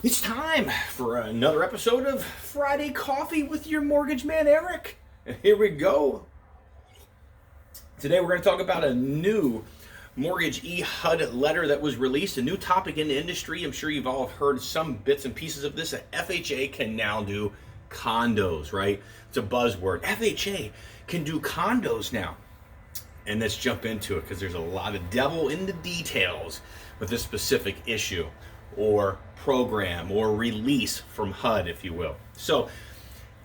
It's time for another episode of Friday Coffee with your mortgage man, Eric. And here we go. Today we're going to talk about a new mortgage e-HUD letter that was released, a new topic in the industry. I'm sure you've all heard some bits and pieces of this. That FHA can now do condos, right? It's a buzzword. FHA can do condos now. And let's jump into it because there's a lot of devil in the details with this specific issue or program or release from HUD, if you will. So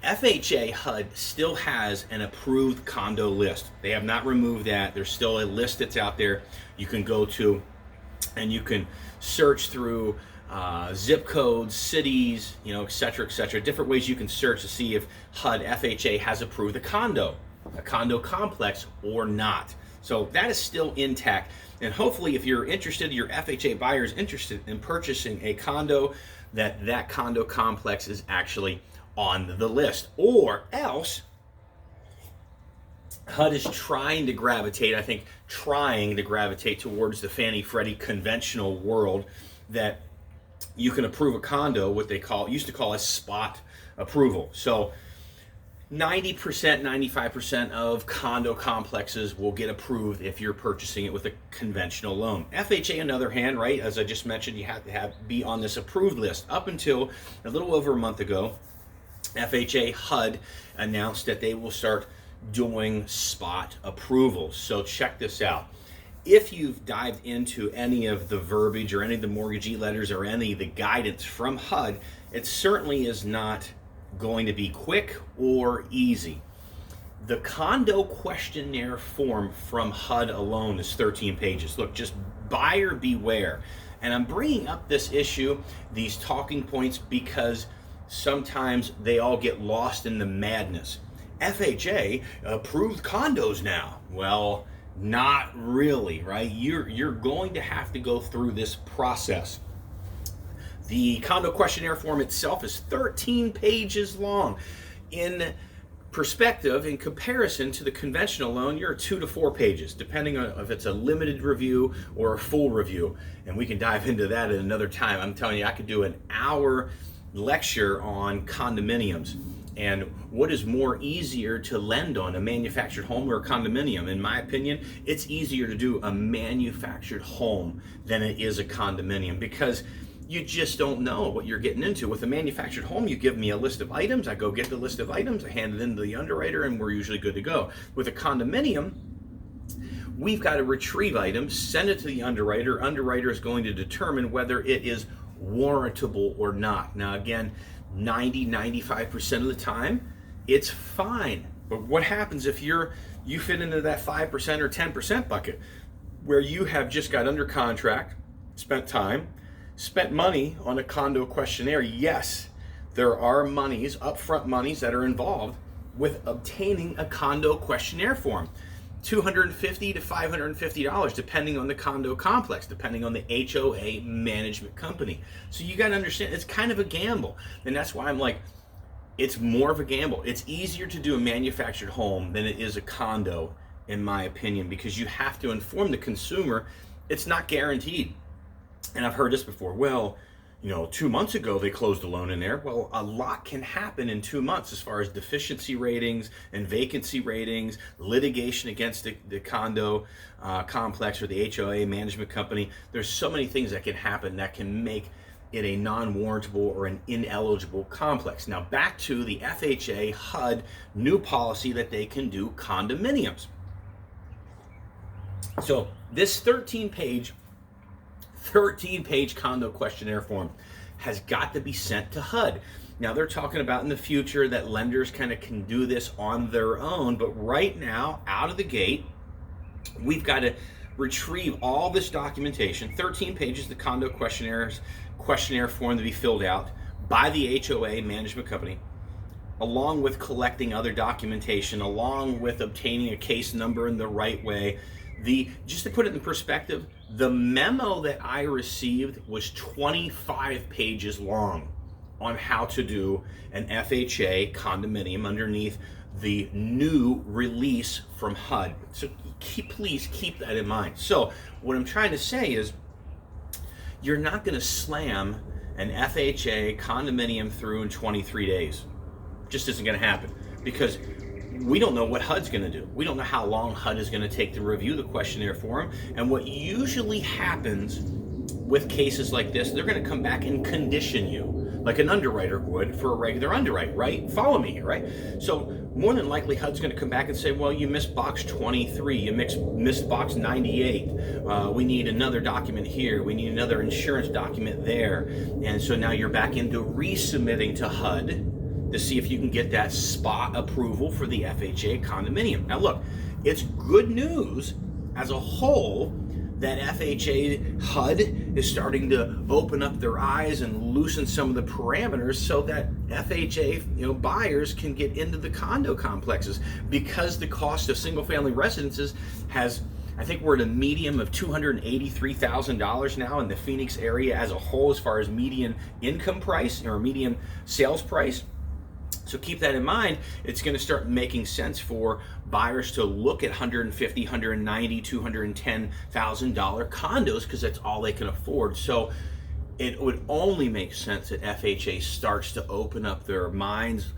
FHA HUD still has an approved condo list. They have not removed that. There's still a list that's out there you can go to, and you can search through zip codes, cities, et cetera, different ways you can search to see if HUD FHA has approved a condo complex or not. So that is still intact. And hopefully if you're interested, your FHA buyer is interested in purchasing a condo, that condo complex is actually on the list. Or else HUD is trying to gravitate towards the Fannie Freddie conventional world that you can approve a condo, what they used to call a spot approval. So 90%, 95% of condo complexes will get approved if you're purchasing it with a conventional loan. FHA, on the other hand, right, as I just mentioned, you have to be on this approved list. Up until a little over a month ago, FHA HUD announced that they will start doing spot approvals. So check this out. If you've dived into any of the verbiage or any of the mortgagee letters or any of the guidance from HUD, it certainly is not going to be quick or easy. The condo questionnaire form from HUD alone is 13 pages. Look, just buyer beware. And I'm bringing up this issue, these talking points, because sometimes they all get lost in the madness. FHA approved condos now. Well, not really, right? You're going to have to go through this process. The condo questionnaire form itself is 13 pages long. In perspective, in comparison to the conventional loan, you're 2 to 4 pages, depending on if it's a limited review or a full review. And we can dive into that at another time. I'm telling you, I could do an hour lecture on condominiums and what is more easier to lend on, a manufactured home or a condominium. In my opinion, it's easier to do a manufactured home than it is a condominium, because you just don't know what you're getting into. With a manufactured home, you give me a list of items, I go get the list of items, I hand it in to the underwriter, and we're usually good to go. With a condominium, we've got to retrieve items, send it to the underwriter. Underwriter is going to determine whether it is warrantable or not. Now again, 95% of the time, it's fine. But what happens if you fit into that 5% or 10% bucket, where you have just got under contract, spent money on a condo questionnaire? Yes, there are upfront monies that are involved with obtaining a condo questionnaire form. $250 to $550, depending on the condo complex, depending on the HOA management company. So you got to understand, it's kind of a gamble. And that's why I'm like, it's more of a gamble. It's easier to do a manufactured home than it is a condo, in my opinion, because you have to inform the consumer it's not guaranteed. And I've heard this before. Well, 2 months ago they closed a loan in there. Well, a lot can happen in 2 months as far as deficiency ratings and vacancy ratings, litigation against the condo complex or the HOA management company. There's so many things that can happen that can make it a non-warrantable or an ineligible complex. Now back to the FHA HUD new policy that they can do condominiums. So this 13-page condo questionnaire form has got to be sent to HUD. Now they're talking about in the future that lenders kind of can do this on their own, but right now, out of the gate, we've got to retrieve all this documentation, 13 pages, the condo questionnaire form to be filled out by the HOA management company, along with collecting other documentation, along with obtaining a case number in the right way. Just to put it in perspective, the memo that I received was 25 pages long on how to do an FHA condominium underneath the new release from HUD. So please keep that in mind. So what I'm trying to say is, you're not going to slam an FHA condominium through in 23 days. Just isn't going to happen because we don't know what HUD's going to do. We don't know how long HUD is going to take to review the questionnaire for them. And what usually happens with cases like this, they're going to come back and condition you like an underwriter would for a regular underwrite, right? Follow me here, right? So more than likely HUD's going to come back and say, well, you missed box 23, you missed box 98. We need another document here. We need another insurance document there. And so now you're back into resubmitting to HUD to see if you can get that spot approval for the FHA condominium. Now look, it's good news as a whole that FHA HUD is starting to open up their eyes and loosen some of the parameters so that FHA buyers can get into the condo complexes, because the cost of single family residences has, I think we're at a median of $283,000 now in the Phoenix area as a whole as far as median income price or median sales price. So keep that in mind. It's going to start making sense for buyers to look at $150,000, $190,000, $210,000 condos because that's all they can afford. So it would only make sense that FHA starts to open up their minds,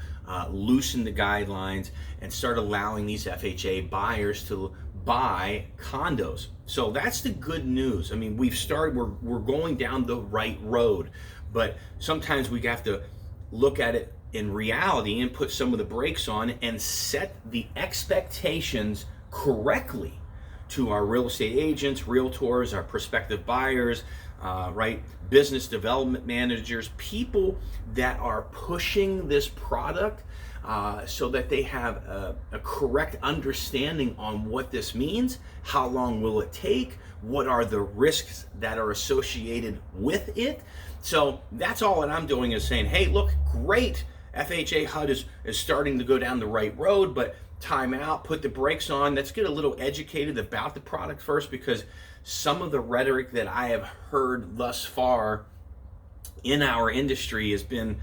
loosen the guidelines, and start allowing these FHA buyers to buy condos. So that's the good news. I mean, we're going down the right road, but sometimes we have to look at it in reality and put some of the brakes on and set the expectations correctly to our real estate agents, realtors, our prospective buyers, right? Business development managers, people that are pushing this product so that they have a correct understanding on what this means, how long will it take, what are the risks that are associated with it. So that's all that I'm doing is saying, hey, look, great. FHA HUD is starting to go down the right road, but time out, put the brakes on. Let's get a little educated about the product first, because some of the rhetoric that I have heard thus far in our industry has been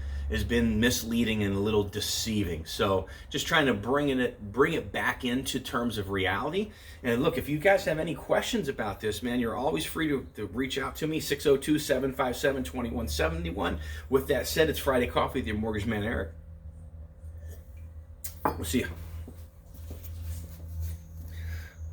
misleading and a little deceiving. So just trying to bring it back into terms of reality. And look, if you guys have any questions about this, man, you're always free to reach out to me, 602-757-2171. With that said, it's Friday Coffee with your mortgage man, Eric. We'll see you.